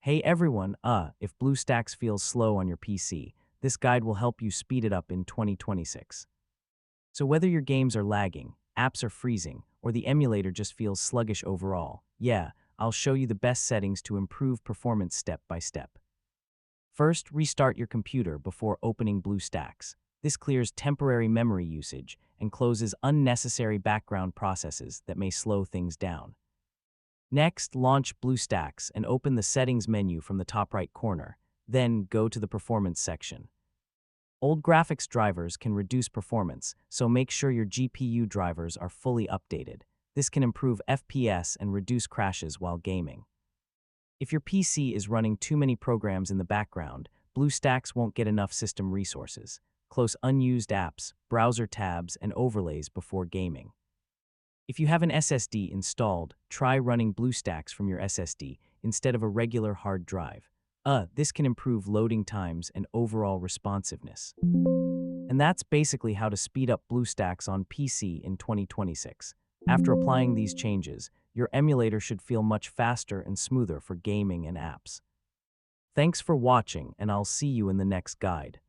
Hey everyone, if BlueStacks feels slow on your PC, this guide will help you speed it up in 2026. So whether your games are lagging, apps are freezing, or the emulator just feels sluggish overall, yeah, I'll show you the best settings to improve performance step by step. First, restart your computer before opening BlueStacks. This clears temporary memory usage and closes unnecessary background processes that may slow things down. Next, launch BlueStacks and open the Settings menu from the top right corner. Then go to the Performance section. Old graphics drivers can reduce performance, so make sure your GPU drivers are fully updated. This can improve FPS and reduce crashes while gaming. If your PC is running too many programs in the background, BlueStacks won't get enough system resources. Close unused apps, browser tabs, and overlays before gaming. If you have an SSD installed, try running BlueStacks from your SSD instead of a regular hard drive. This can improve loading times and overall responsiveness. And that's basically how to speed up BlueStacks on PC in 2026. After applying these changes, your emulator should feel much faster and smoother for gaming and apps. Thanks for watching, and I'll see you in the next guide.